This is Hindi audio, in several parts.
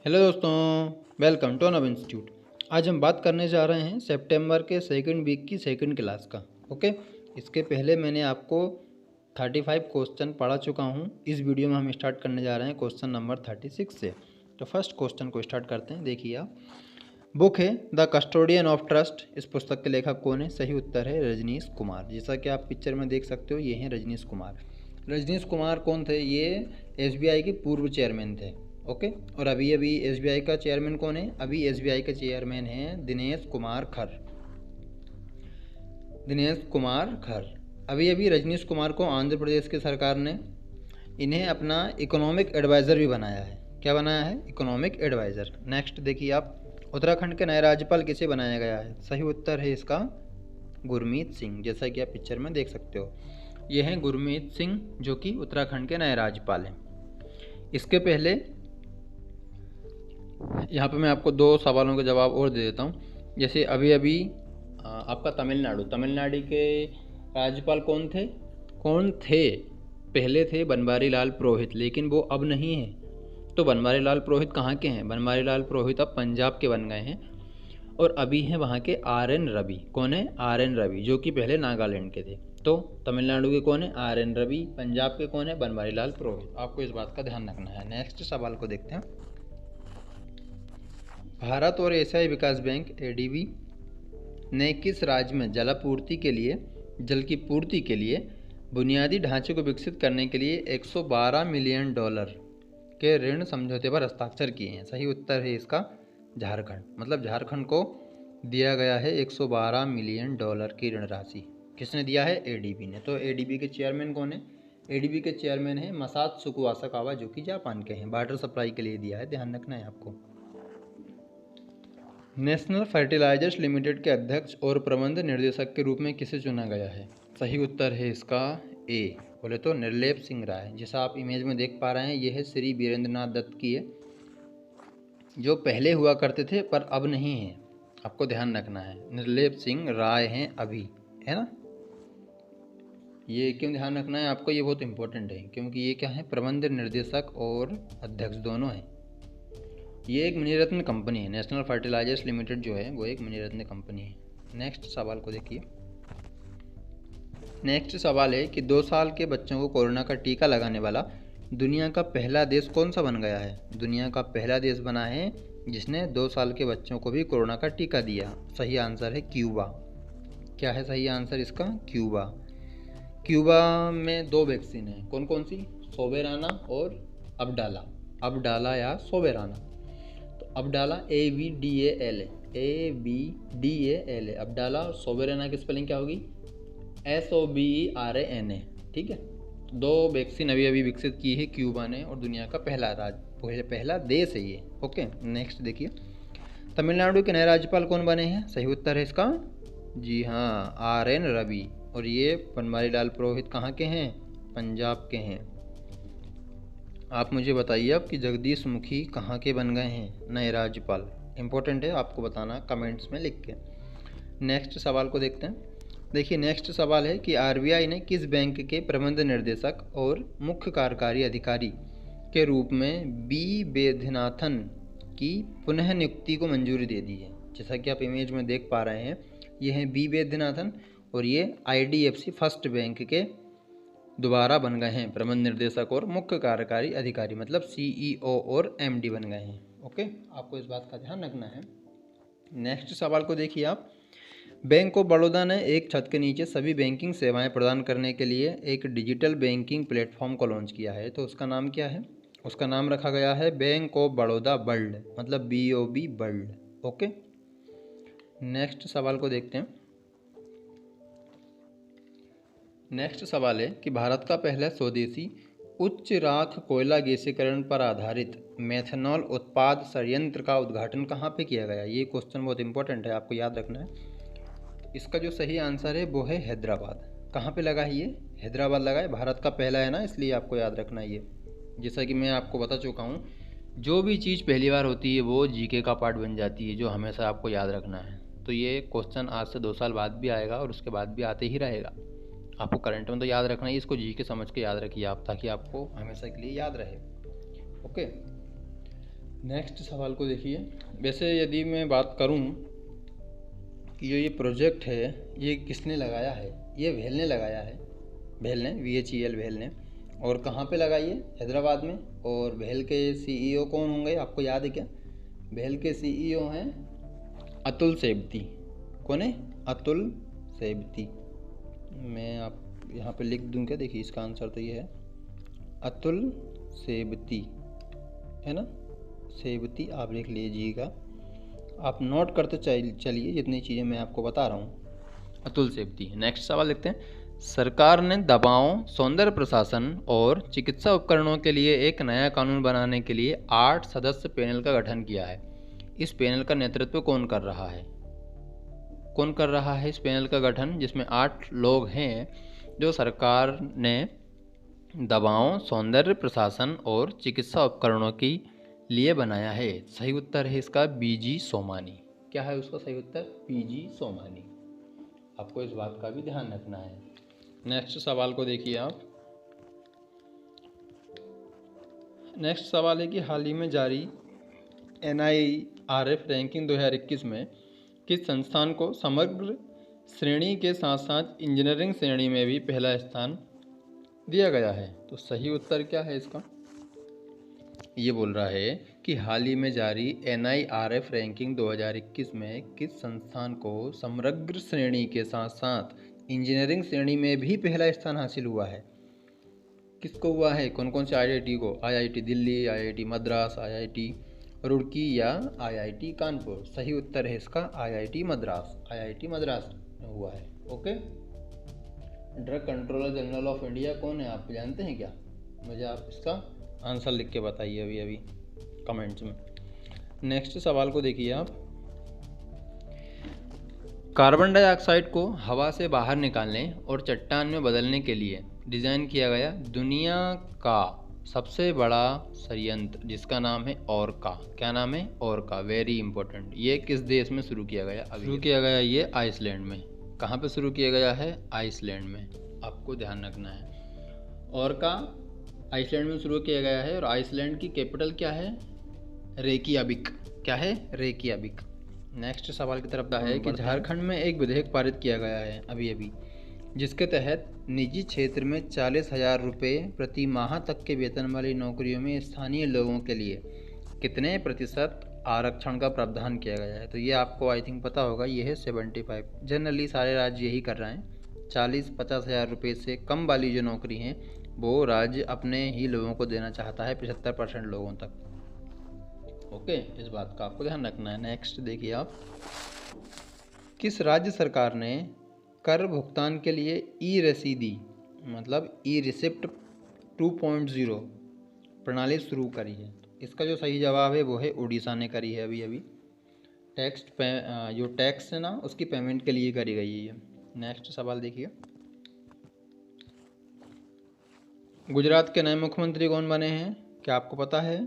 हेलो दोस्तों, वेलकम टू अनब इंस्टीट्यूट। आज हम बात करने जा रहे हैं सितंबर के सेकंड वीक की सेकंड क्लास का। ओके, इसके पहले मैंने आपको 35 क्वेश्चन पढ़ा चुका हूं। इस वीडियो में हम स्टार्ट करने जा रहे हैं क्वेश्चन नंबर 36 से। तो फर्स्ट क्वेश्चन को स्टार्ट करते हैं। देखिए आप, बुक है द कस्टोडियन ऑफ ट्रस्ट। इस पुस्तक के लेखक कौन है? सही उत्तर है रजनीश कुमार। जैसा कि आप पिक्चर में देख सकते हो, ये हैं रजनीश कुमार। रजनीश कुमार कौन थे? ये एसबीआई के पूर्व चेयरमैन थे। ओके, और अभी एसबीआई का चेयरमैन कौन है? अभी एसबीआई का चेयरमैन है दिनेश कुमार खर। दिनेश कुमार खर। अभी रजनीश कुमार को आंध्र प्रदेश की सरकार ने इन्हें अपना इकोनॉमिक एडवाइज़र भी बनाया है। क्या बनाया है? Economic adviser. नेक्स्ट देखिए आप, उत्तराखंड के नए राज्यपाल किसे बनाया गया है? सही उत्तर है इसका गुरमीत सिंह। जैसा कि आप पिक्चर में देख सकते हो, ये हैं गुरमीत सिंह, जो कि उत्तराखंड के नए राज्यपाल हैं। इसके पहले यहाँ पे मैं आपको दो सवालों के जवाब और दे देता हूँ। जैसे अभी आपका तमिलनाडु के राज्यपाल कौन थे? पहले थे बनवारी लाल पुरोहित, लेकिन वो अब नहीं है। तो बनवारी लाल पुरोहित कहाँ के हैं? बनवारी लाल पुरोहित अब पंजाब के बन गए हैं, और अभी हैं वहाँ के RN रवि। कौन है? RN रवि, जो कि पहले नागालैंड के थे। तो तमिलनाडु के कौन है? RN रवि। पंजाब के कौन है? बनवारी लाल पुरोहित। आपको इस बात का ध्यान रखना है। नेक्स्ट सवाल को देखते हैं। भारत और एशियाई विकास बैंक ADB ने किस राज्य में जल की पूर्ति के लिए बुनियादी ढांचे को विकसित करने के लिए $112 मिलियन के ऋण समझौते पर हस्ताक्षर किए हैं? सही उत्तर है इसका झारखंड। मतलब झारखंड को दिया गया है $112 मिलियन की ऋण राशि। किसने दिया है? ADB ने। तो ADB के चेयरमैन कौन है? ADB के चेयरमैन है मसात्सुको आसाकावा, जो कि जापान के हैं। वाटर सप्लाई के लिए दिया है, ध्यान रखना है आपको। नेशनल फर्टिलाइजर्स लिमिटेड के अध्यक्ष और प्रबंध निर्देशक के रूप में किसे चुना गया है? सही उत्तर है इसका A, बोले तो निर्लेप सिंह राय। जैसा आप इमेज में देख पा रहे हैं, यह है श्री वीरेंद्रनाथ दत्त की है, जो पहले हुआ करते थे पर अब नहीं है। आपको ध्यान रखना है, निर्लेप सिंह राय हैं अभी, है ना। ये क्यों ध्यान रखना है आपको? ये बहुत इंपॉर्टेंट है, क्योंकि ये क्या है? प्रबंध निर्देशक और अध्यक्ष दोनों हैं। ये एक मिनीरत्न कंपनी है। नेशनल फर्टिलाइजर्स लिमिटेड जो है वो एक मिनीरत्न कंपनी है। नेक्स्ट सवाल को देखिए। नेक्स्ट सवाल है कि 2 साल के बच्चों को कोरोना का टीका लगाने वाला दुनिया का पहला देश कौन सा बन गया है? दुनिया का पहला देश बना है जिसने 2 साल के बच्चों को भी कोरोना का टीका दिया। सही आंसर है क्यूबा। क्या है सही आंसर इसका? क्यूबा। क्यूबा में 2 वैक्सीन है। कौन कौन सी? सोबेराना और अब्डाला या सोबेराना। अब्डाला ABDAL अब्डाला, और सोबेराना की स्पेलिंग क्या होगी? SOBERANA। ठीक है, 2 वैक्सीन अभी विकसित की है क्यूबा ने, और दुनिया का पहला देश है ये। ओके, नेक्स्ट देखिए। तमिलनाडु के नए राज्यपाल कौन बने हैं? सही उत्तर है इसका जी हाँ RN रवि। और ये बनवारी लाल पुरोहित कहाँ के हैं? पंजाब के हैं। आप मुझे बताइए अब कि जगदीश मुखी कहाँ के बन गए हैं नए राज्यपाल? इंपॉर्टेंट है, आपको बताना कमेंट्स में लिख के। नेक्स्ट सवाल को देखते हैं। देखिए, नेक्स्ट सवाल है कि RBI ने किस बैंक के प्रबंध निर्देशक और मुख्य कार्यकारी अधिकारी के रूप में B वैद्यनाथन की पुनः नियुक्ति को मंजूरी दे दी है? जैसा कि आप इमेज में देख पा रहे हैं, ये हैं B वैद्यनाथन, और ये IDFC फर्स्ट बैंक के दोबारा बन गए हैं प्रबंध निर्देशक और मुख्य कार्यकारी अधिकारी, मतलब CEO और MD बन गए हैं। ओके, आपको इस बात का ध्यान रखना है। नेक्स्ट सवाल को देखिए आप। बैंक ऑफ बड़ौदा ने एक छत के नीचे सभी बैंकिंग सेवाएं प्रदान करने के लिए एक डिजिटल बैंकिंग प्लेटफॉर्म को लॉन्च किया है। तो उसका नाम क्या है? उसका नाम रखा गया है बैंक ऑफ बड़ौदा वर्ल्ड, मतलब BOB वर्ल्ड। ओके, नेक्स्ट सवाल को देखते हैं। नेक्स्ट सवाल है कि भारत का पहला स्वदेशी उच्च राख कोयला गैसीकरण पर आधारित मेथनॉल उत्पाद संयंत्र का उद्घाटन कहाँ पे किया गया? ये क्वेश्चन बहुत इंपॉर्टेंट है, आपको याद रखना है। इसका जो सही आंसर है वो है हैदराबाद। कहाँ पे लगा है ये? हैदराबाद लगा है। भारत का पहला है ना, इसलिए आपको याद रखना है ये। जैसा कि मैं आपको बता चुका हूँ, जो भी चीज़ पहली बार होती है वो GK का पार्ट बन जाती है, जो हमेशा आपको याद रखना है। तो ये क्वेश्चन आज से 2 साल बाद भी आएगा और उसके बाद भी आते ही रहेगा। आपको करंट में तो याद रखना है, इसको GK समझ के याद रखिए आप, ताकि आपको हमेशा के लिए याद रहे। ओके, नेक्स्ट सवाल को देखिए। वैसे यदि मैं बात करूं कि ये प्रोजेक्ट है ये किसने लगाया है, ये भेल ने लगाया है। भेल ने, VHEL भेल ने। और कहाँ पे लगाई है? हैदराबाद में। और भेल के CEO कौन होंगे, आपको याद है क्या? भेल के CEO हैं अतुल सेबती। कौन है? अतुल सेबती। मैं आप यहाँ पे लिख दूँ क्या? देखिए इसका आंसर तो ये है अतुल सेबती, है ना? सेबती आप लिख लीजिएगा, आप नोट करते चलिए जितनी चीज़ें मैं आपको बता रहा हूँ। अतुल सेबती। नेक्स्ट सवाल देखते हैं। सरकार ने दवाओं, सौंदर्य प्रशासन और चिकित्सा उपकरणों के लिए एक नया कानून बनाने के लिए 8 सदस्य पैनल का गठन किया है। इस पैनल का नेतृत्व कौन कर रहा है? कौन कर रहा है इस पैनल का गठन, जिसमें 8 लोग हैं जो सरकार ने दवाओं, सौंदर्य प्रशासन और चिकित्सा उपकरणों के लिए बनाया है? सही उत्तर है इसका BG सोमानी। क्या है उसका सही उत्तर? BG सोमानी। आपको इस बात का भी ध्यान रखना है। नेक्स्ट सवाल को देखिए आप। नेक्स्ट सवाल है कि हाल ही में जारी NIRF रैंकिंग 2021 में किस संस्थान को समग्र श्रेणी के साथ साथ इंजीनियरिंग श्रेणी में भी पहला स्थान दिया गया है? तो सही उत्तर क्या है इसका? ये बोल रहा है कि हाल ही में जारी NIRF रैंकिंग 2021 में किस संस्थान को समग्र श्रेणी के साथ साथ इंजीनियरिंग श्रेणी में भी पहला स्थान हासिल हुआ है? किसको हुआ है? कौन कौन से IIT को? IIT Delhi, IIT Madras, IIT Roorkee या IIT कानपुर? सही उत्तर है इसका IIT मद्रास। IIT मद्रास में हुआ है। Okay. Drug controller general of India कौन है, आप जानते हैं क्या? मुझे आप इसका आंसर लिख के बताइए अभी अभी कमेंट्स में। नेक्स्ट सवाल को देखिए आप। कार्बन डाइऑक्साइड को हवा से बाहर निकालने और चट्टान में बदलने के लिए डिज़ाइन किया गया दुनिया का सबसे बड़ा संयंत्र, जिसका नाम है ओरका। क्या नाम है? ओरका। Very important. ये किस देश में शुरू किया गया? शुरू किया गया ये आइसलैंड में। कहाँ पे शुरू किया गया है? आइसलैंड में। आपको ध्यान रखना है। ओरका आइसलैंड में शुरू किया गया है और आइसलैंड की कैपिटल क्या है? रेकियाबिक। क्या है? रेकियाबिक। नेक्स्ट सवाल की तरफ है कि झारखंड में एक विधेयक पारित किया गया है अभी अभी, जिसके तहत निजी क्षेत्र में 40,000 रुपये प्रति माह तक के वेतन वाली नौकरियों में स्थानीय लोगों के लिए कितने प्रतिशत आरक्षण का प्रावधान किया गया है? तो ये आपको आई थिंक पता होगा, ये है 75। जनरली सारे राज्य यही कर रहे हैं। 40-50 हज़ार रुपये से कम वाली जो नौकरी हैं वो राज्य अपने ही लोगों को देना चाहता है, 75% लोगों तक। ओके, इस बात का आपको ध्यान रखना है। नेक्स्ट देखिए आप। किस राज्य सरकार ने कर भुगतान के लिए ई-रसीदी मतलब ई-रिसिप्ट 2.0 प्रणाली शुरू करी है? इसका जो सही जवाब है वो है उड़ीसा ने करी है अभी अभी। जो टैक्स है ना उसकी पेमेंट के लिए करी गई है। नेक्स्ट सवाल देखिए। गुजरात के नए मुख्यमंत्री कौन बने हैं? क्या आपको पता है?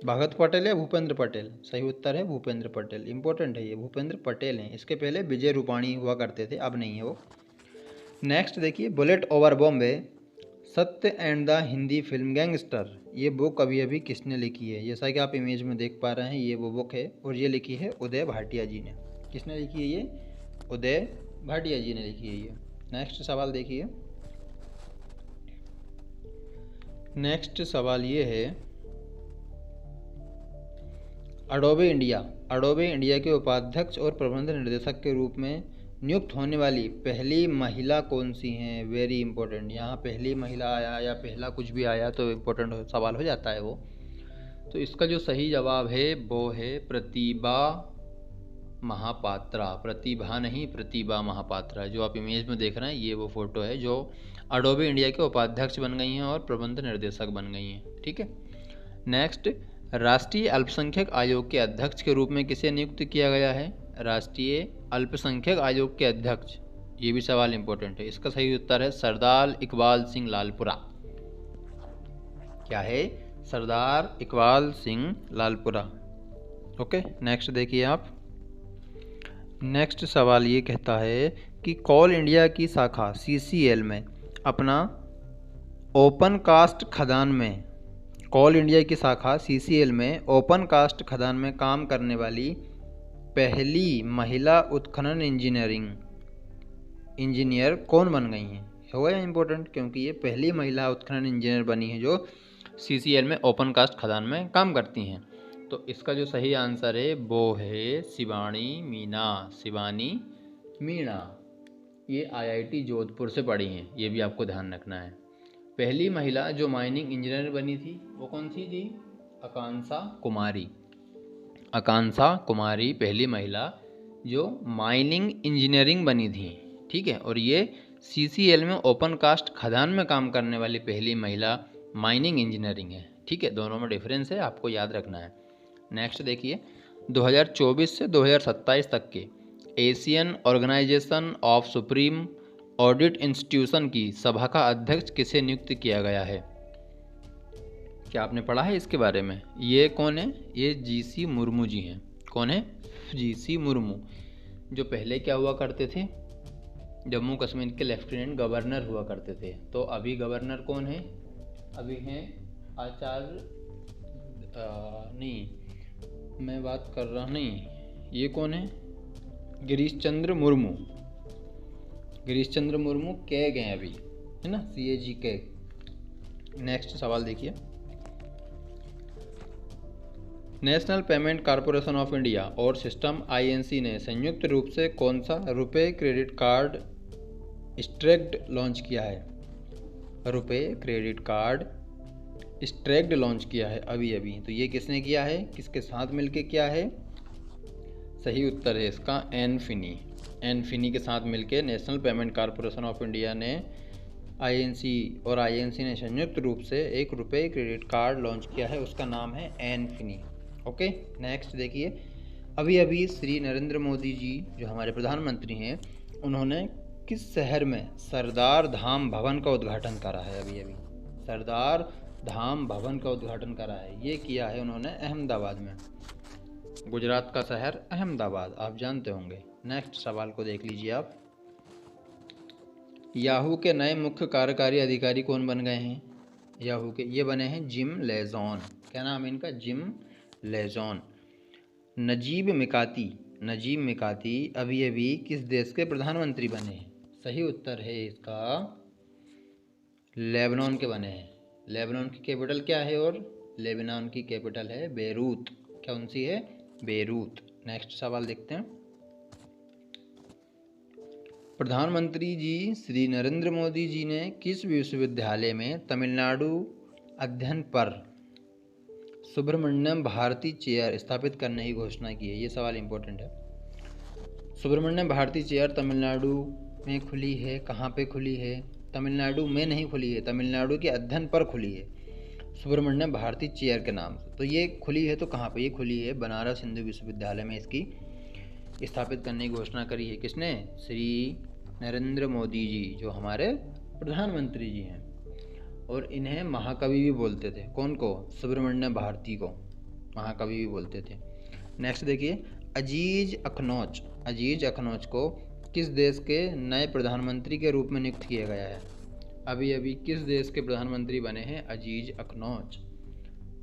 भगत पटेल या भूपेंद्र पटेल? सही उत्तर है भूपेंद्र पटेल। इंपॉर्टेंट है ये, भूपेंद्र पटेल हैं। इसके पहले विजय रूपाणी हुआ करते थे, अब नहीं है वो। नेक्स्ट देखिए। बुलेट ओवर बॉम्बे, सत्य and the Hindi film gangster, ये बुक अभी अभी किसने लिखी है? जैसा कि आप इमेज में देख पा रहे हैं ये वो बुक है और ये लिखी है उदय भाटिया जी ने। किसने लिखी है ये? उदय भाटिया जी ने लिखी है ये। नेक्स्ट सवाल देखिए। नेक्स्ट सवाल ये है, अडोबे इंडिया के उपाध्यक्ष और प्रबंध निर्देशक के रूप में नियुक्त होने वाली पहली महिला कौन सी हैं? Very important. यहाँ पहली महिला आया या पहला कुछ भी आया तो इम्पोर्टेंट सवाल हो जाता है वो। तो इसका जो सही जवाब है वो है प्रतिभा महापात्रा। प्रतिभा नहीं, प्रतिभा महापात्रा। जो आप इमेज में देख रहे हैं ये वो फोटो है जो अडोबे इंडिया के उपाध्यक्ष बन गई हैं और प्रबंध निर्देशक बन गई हैं। ठीक है। नेक्स्ट, राष्ट्रीय अल्पसंख्यक आयोग के अध्यक्ष के रूप में किसे नियुक्त किया गया है? राष्ट्रीय अल्पसंख्यक आयोग के अध्यक्ष, ये भी सवाल इंपॉर्टेंट है। इसका सही उत्तर है सरदार इकबाल सिंह लालपुरा। क्या है? सरदार इकबाल सिंह लालपुरा। ओके, नेक्स्ट देखिए आप। नेक्स्ट सवाल ये कहता है कि कोल इंडिया की शाखा CCL में अपना ओपन कास्ट खदान में कोल इंडिया की शाखा CCL में ओपन कास्ट खदान में काम करने वाली पहली महिला उत्खनन इंजीनियर कौन बन गई हैं? होगा इम्पोर्टेंट, क्योंकि ये पहली महिला उत्खनन इंजीनियर बनी है जो CCL में ओपन कास्ट खदान में काम करती हैं। तो इसका जो सही आंसर है वो है शिवानी मीणा। शिवानी मीणा ये IIT जोधपुर से पढ़ी हैं, ये भी आपको ध्यान रखना है। पहली महिला जो माइनिंग इंजीनियर बनी थी वो कौन सी थी? आकांक्षा कुमारी। आकांक्षा कुमारी पहली महिला जो माइनिंग इंजीनियरिंग बनी थी, ठीक है। और ये CCL में ओपन कास्ट खदान में काम करने वाली पहली महिला माइनिंग इंजीनियरिंग है, ठीक है। दोनों में डिफरेंस है, आपको याद रखना है। नेक्स्ट देखिए, 2024 से 2027 तक के Asian Organisation of Supreme Audit Institution की सभा का अध्यक्ष किसे नियुक्त किया गया है? क्या आपने पढ़ा है इसके बारे में? ये कौन है? ये GC मुर्मू जी हैं। कौन है? GC मुर्मू, जो पहले क्या हुआ करते थे? जम्मू कश्मीर के लेफ्टिनेंट गवर्नर हुआ करते थे। तो अभी गवर्नर कौन है? अभी हैं आचार्य नहीं, मैं बात कर रहा नहीं, ये कौन है? गिरीश चंद्र मुर्मू। गिरीश चंद्र मुर्मू कह गए अभी, है ना, CAG के। नेक्स्ट सवाल देखिए, national payment corporation of India और सिस्टम INC ने संयुक्त रूप से कौन सा रुपए क्रेडिट कार्ड स्ट्रैक्ड लॉन्च किया है? रुपए क्रेडिट कार्ड स्ट्रैक्ड लॉन्च किया है अभी अभी। तो ये किसने किया है? किसके साथ मिलके किया है? सही उत्तर है इसका एनफिनी। एनफिनी के साथ मिलके national payment corporation of India ने INC और INC ने संयुक्त रूप से एक रुपए क्रेडिट कार्ड लॉन्च किया है, उसका नाम है एनफिनी। ओके, नेक्स्ट देखिए, अभी अभी श्री नरेंद्र मोदी जी जो हमारे प्रधानमंत्री हैं, उन्होंने किस शहर में सरदार धाम भवन का उद्घाटन करा है? अभी अभी सरदार धाम भवन का उद्घाटन करा है, ये किया है उन्होंने अहमदाबाद में। गुजरात का शहर अहमदाबाद, आप जानते होंगे। नेक्स्ट सवाल को देख लीजिए आप, याहू के नए मुख्य कार्यकारी अधिकारी कौन बन गए हैं? याहू के ये बने हैं जिम लेजॉन। क्या नाम है इनका? जिम लेजॉन। नजीब मिकाती अभी अभी किस देश के प्रधानमंत्री बने हैं? सही उत्तर है इसका लेबनान के बने हैं। लेबनान की कैपिटल क्या है? और लेबनान की कैपिटल है बेरूत। कौन सी है? बेरूत। नेक्स्ट सवाल देखते हैं, प्रधानमंत्री जी श्री नरेंद्र मोदी जी ने किस विश्वविद्यालय में तमिलनाडु अध्ययन पर सुब्रमण्यम भारती चेयर स्थापित करने की घोषणा की है? ये सवाल इंपॉर्टेंट है। सुब्रमण्यम भारती चेयर तमिलनाडु में खुली है। कहाँ पे खुली है? तमिलनाडु में नहीं खुली है, तमिलनाडु के अध्ययन पर खुली है सुब्रमण्यम भारती चेयर के नाम से। तो ये खुली है तो कहाँ पे? ये खुली है बनारस हिंदू विश्वविद्यालय में, इसकी स्थापित करने की घोषणा करी है किसने? श्री नरेंद्र मोदी जी जो हमारे प्रधानमंत्री जी हैं। और इन्हें महाकवि भी बोलते थे। कौन को? सुब्रमण्यम भारती को महाकवि भी बोलते थे। नेक्स्ट देखिए, अजीज अखनौच को किस देश के नए प्रधानमंत्री के रूप में नियुक्त किया गया है? अभी अभी किस देश के प्रधानमंत्री बने हैं? अजीज अखनौच।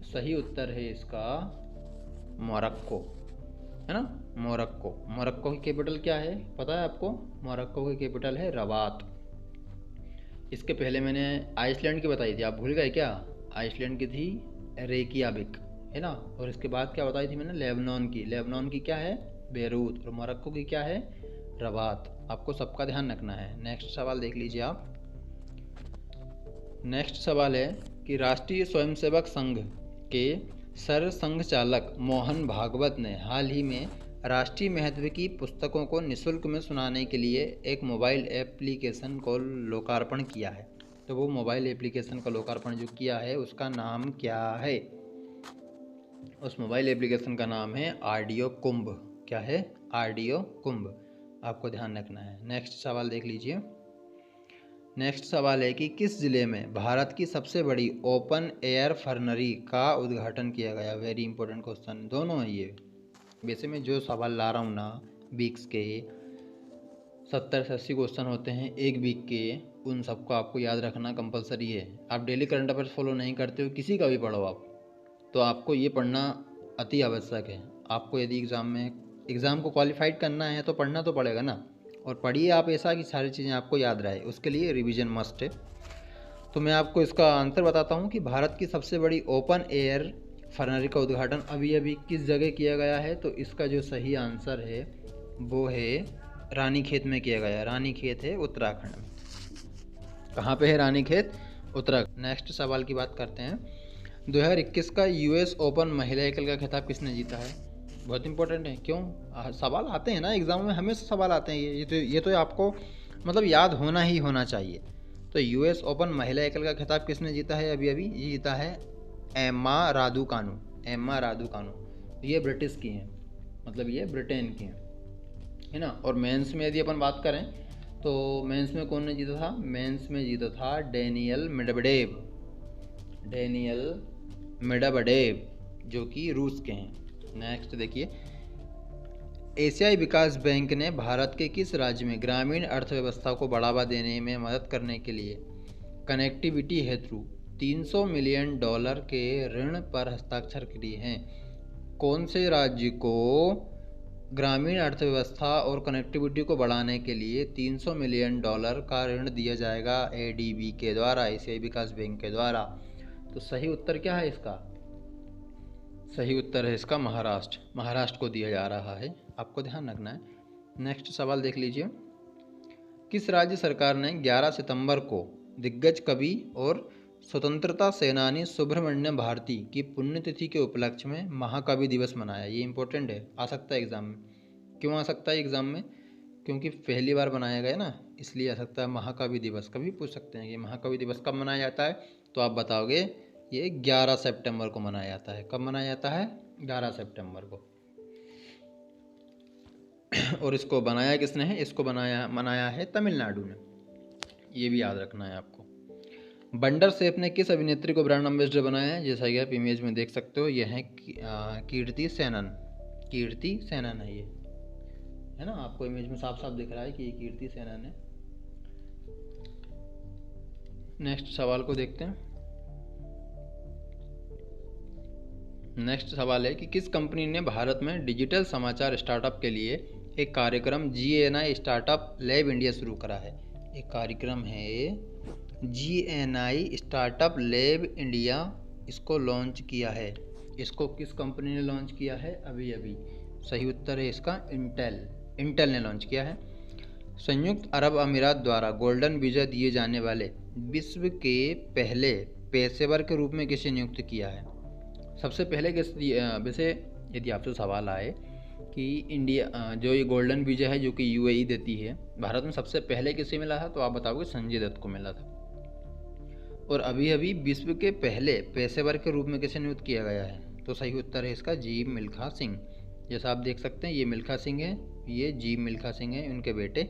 सही उत्तर है इसका मोरक्को, है ना, मोरक्को। मोरक्को की कैपिटल क्या है पता है आपको? मोरक्को की कैपिटल है रबात। इसके पहले मैंने आइसलैंड की बताई थी, आप भूल गए क्या? आइसलैंड की थी रेकियाबिक, है ना। और इसके बाद क्या बताई थी मैंने? लेबनान की। लेबनान की क्या है? बेरूत। और मोरक्को की क्या है? रबात। आपको सबका ध्यान रखना है। नेक्स्ट सवाल देख लीजिए आप। नेक्स्ट सवाल है कि राष्ट्रीय स्वयंसेवक संघ के सरसंघ चालक मोहन भागवत ने हाल ही में राष्ट्रीय महत्व की पुस्तकों को निःशुल्क में सुनाने के लिए एक मोबाइल एप्लीकेशन को लोकार्पण किया है। तो वो मोबाइल एप्लीकेशन का लोकार्पण जो किया है उसका नाम क्या है? उस मोबाइल एप्लीकेशन का नाम है ऑडियो कुंभ। क्या है? ऑडियो कुंभ। आपको ध्यान रखना है। नेक्स्ट सवाल देख लीजिए। नेक्स्ट सवाल है कि किस जिले में भारत की सबसे बड़ी ओपन एयर फर्नरी का उद्घाटन किया गया? वेरी इंपॉर्टेंट क्वेश्चन दोनों है ये। वैसे मैं जो सवाल ला रहा हूँ ना, वीक्स के 70 से 80 क्वेश्चन होते हैं एक वीक के, उन सबको आपको याद रखना कंपलसरी है। आप डेली करंट अफेयर्स फॉलो नहीं करते हो, किसी का भी पढ़ो आप, तो आपको ये पढ़ना अति आवश्यक है। आपको यदि एग्ज़ाम को क्वालिफाइड करना है तो पढ़ना तो पड़ेगा ना, और पढ़िए आप ऐसा कि सारी चीज़ें आपको याद रहे, उसके लिए रिवीजन मस्ट है। तो मैं आपको इसका आंसर बताता हूँ कि भारत की सबसे बड़ी ओपन एयर फर्नरी का उद्घाटन अभी अभी किस जगह किया गया है। तो इसका जो सही आंसर है वो है रानीखेत में किया गया है। रानीखेत है उत्तराखंड में। कहाँ पे है रानीखेत? उत्तराखंड। नेक्स्ट सवाल की बात करते हैं। 2021 का यूएस ओपन महिला एकल का खिताब किसने जीता है? बहुत इंपॉर्टेंट है। क्यों? सवाल आते हैं ना एग्जाम में, हमेशा सवाल आते हैं। ये तो आपको मतलब याद होना ही होना चाहिए। तो यूएस ओपन महिला एकल का खिताब किसने जीता है अभी अभी? ये जीता है एम्मा रादुकानु। एम्मा रादुकानु ये ब्रिटिश की हैं, मतलब ये ब्रिटेन की हैं, है ना। और मेंस में यदि अपन बात करें तो मेंस में कौन ने जीता था? मेंस में जीता था डेनियल मेडवेडेव। डेनियल मेडवेडेव जो कि रूस के हैं। नेक्स्ट देखिए, एशियाई विकास बैंक ने भारत के किस राज्य में ग्रामीण अर्थव्यवस्था को बढ़ावा देने में मदद करने के लिए कनेक्टिविटी हेतु $300 मिलियन के ऋण पर हस्ताक्षर किए हैं? कौन से राज्य को ग्रामीण अर्थव्यवस्था और कनेक्टिविटी को बढ़ाने के लिए $300 मिलियन का ऋण दिया जाएगा एडीबी के द्वारा, एशियाई विकास बैंक के द्वारा? तो सही उत्तर क्या है इसका? सही उत्तर है इसका महाराष्ट्र। महाराष्ट्र को दिया जा रहा है, आपको ध्यान रखना है। नेक्स्ट सवाल देख लीजिए। किस राज्य सरकार ने 11 सितंबर को दिग्गज कवि और स्वतंत्रता सेनानी सुब्रमण्यम भारती की पुण्यतिथि के उपलक्ष्य में महाकवि दिवस मनाया? ये इंपॉर्टेंट है, आ सकता है एग्जाम में। क्यों आ सकता है एग्जाम में? क्योंकि पहली बार बनाया गया ना, इसलिए आ सकता है महाकवि दिवस। कभी पूछ सकते हैं कि महाकवि दिवस कब मनाया जाता है, तो आप बताओगे ये 11 सितंबर को मनाया जाता है। कब मनाया जाता है? 11 सितंबर को। और इसको बनाया किसने है? इसको मनाया है तमिलनाडु ने। ये भी याद रखना है आपको। बंडर सेफ ने किस अभिनेत्री को ब्रांड एम्बेसडर बनाया है? जैसा कि आप इमेज में देख सकते हो, यह है कीर्ति सेनन। कीर्ति सेनन है ये, है ना। आपको इमेज में साफ साफ दिख रहा है कि ये कीर्ति सेनन है। नेक्स्ट सवाल को देखते हैं। नेक्स्ट सवाल है कि किस कंपनी ने भारत में डिजिटल समाचार स्टार्टअप के लिए एक कार्यक्रम GNI स्टार्टअप लैब इंडिया शुरू करा है? एक कार्यक्रम है GNI स्टार्टअप लैब इंडिया, इसको लॉन्च किया है। इसको किस कंपनी ने लॉन्च किया है अभी अभी? सही उत्तर है इसका इंटेल ने लॉन्च किया है। संयुक्त अरब अमीरात द्वारा गोल्डन वीज़ा दिए जाने वाले विश्व के पहले पेशेवर के रूप में किसे नियुक्त किया है? सबसे पहले किस वैसे यदि आपसे सवाल आए कि इंडिया जो ये गोल्डन वीज़ा है जो कि UAE देती है, भारत में सबसे पहले किसे मिला था, तो आप बताओगे संजय दत्त को मिला था। और अभी अभी विश्व के पहले पेशेवर के रूप में किसे नियुक्त किया गया है? तो सही उत्तर है इसका जी मिल्खा सिंह। जैसा आप देख सकते हैं ये मिल्खा सिंह है, ये जी मिल्खा सिंह है, उनके बेटे।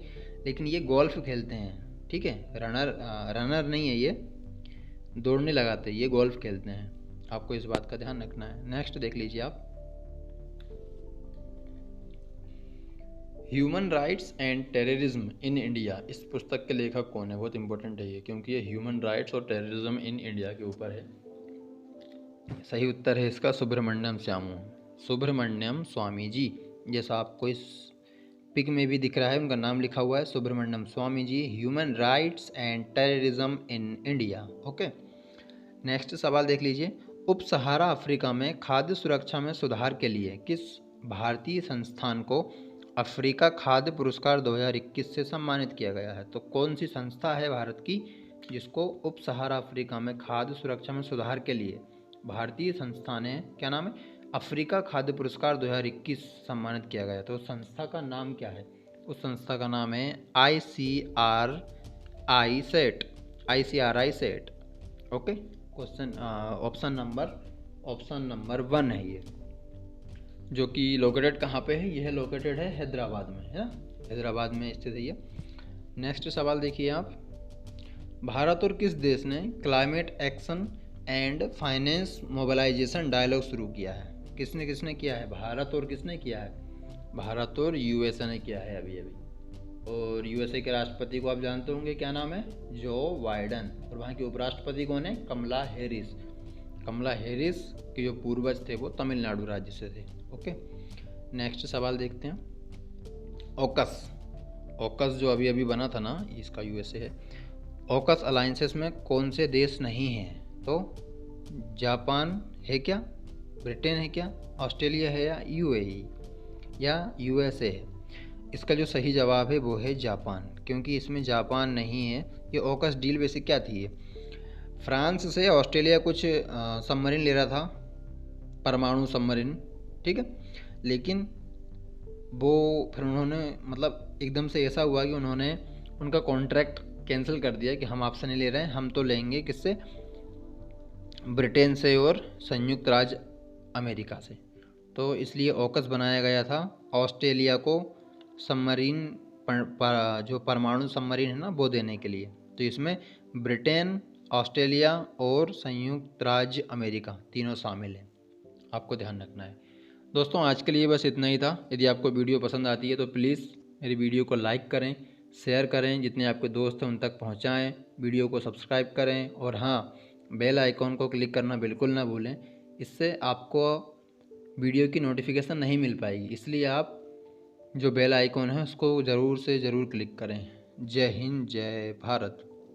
लेकिन ये गोल्फ खेलते हैं, ठीक है। रनर नहीं है, ये दौड़ने लगाते, ये गोल्फ खेलते हैं। आपको इस बात का ध्यान रखना है। नेक्स्ट देख लीजिए आप, human rights and terrorism in India, इस पुस्तक के लेखक कौन है? बहुत इंपॉर्टेंट है ये, क्योंकि ये ह्यूमन राइट्स और टेररिज्म इन इंडिया के ऊपर है। सही उत्तर है इसका सुब्रमण्यम स्वामी जी। जैसा आपको इस पिक में भी दिख रहा है, उनका नाम लिखा हुआ है Subramanian Swamy ji, human rights and terrorism in India. Okay, next सवाल देख लीजिए। उप सहारा अफ्रीका में खाद्य सुरक्षा में सुधार के लिए किस भारतीय संस्थान को अफ्रीका खाद्य पुरस्कार 2021 से सम्मानित किया गया है? तो कौन सी संस्था है भारत की जिसको उप सहारा अफ्रीका में खाद्य सुरक्षा में सुधार के लिए भारतीय संस्था ने, क्या नाम है, अफ्रीका खाद्य पुरस्कार 2021 सम्मानित किया गया? तो उस संस्था का नाम क्या है? उस संस्था का नाम है ICRI set. Okay, question option number 1 है ये, जो कि लोकेटेड कहाँ पे है? यह लोकेटेड है हैदराबाद में, है ना। हैदराबाद में स्थित है ये। नेक्स्ट सवाल देखिए आप, भारत और किस देश ने climate action and finance mobilisation dialogue शुरू किया है? किसने किया है? भारत और किसने किया है? भारत और USA ने किया है अभी अभी। और यूएसए के राष्ट्रपति को आप जानते होंगे, क्या नाम है, जो बाइडन। और वहाँ की उपराष्ट्रपति कौन है, कमला हैरिस। कमला हैरिस के जो पूर्वज थे वो तमिलनाडु राज्य से थे। ओके, नेक्स्ट सवाल देखते हैं। ऑकस, ऑकस जो अभी अभी बना था ना, इसका यूएसए है। ऑकस अलायंसेस में कौन से देश नहीं हैं? तो जापान है क्या, ब्रिटेन है क्या, ऑस्ट्रेलिया है, या यूएई या यूएसए है? इसका जो सही जवाब है वो है जापान, क्योंकि इसमें जापान नहीं है। ये ऑकस डील बेसिक क्या थी, ये फ्रांस से ऑस्ट्रेलिया कुछ सबमरीन ले रहा था, परमाणु सबमरीन, ठीक है। लेकिन वो फिर उन्होंने मतलब एकदम से ऐसा हुआ कि उन्होंने उनका कॉन्ट्रैक्ट कैंसिल कर दिया कि हम आपसे नहीं ले रहे हैं, हम तो लेंगे किससे, ब्रिटेन से और संयुक्त राज्य अमेरिका से। तो इसलिए ऑकस बनाया गया था ऑस्ट्रेलिया को सबमरीन जो परमाणु सबमरीन है ना वो देने के लिए। तो इसमें ब्रिटेन, ऑस्ट्रेलिया और संयुक्त राज्य अमेरिका तीनों शामिल हैं, आपको ध्यान रखना है। दोस्तों आज के लिए बस इतना ही था। यदि आपको वीडियो पसंद आती है तो प्लीज़ मेरी वीडियो को लाइक करें, शेयर करें, जितने आपके दोस्त हैं उन तक पहुंचाएं, वीडियो को सब्सक्राइब करें, और हाँ, बेल आइकॉन को क्लिक करना बिल्कुल ना भूलें। इससे आपको वीडियो की नोटिफिकेशन नहीं मिल पाएगी, इसलिए आप जो बेल आइकॉन है उसको ज़रूर से ज़रूर क्लिक करें। जय हिंद, जय भारत।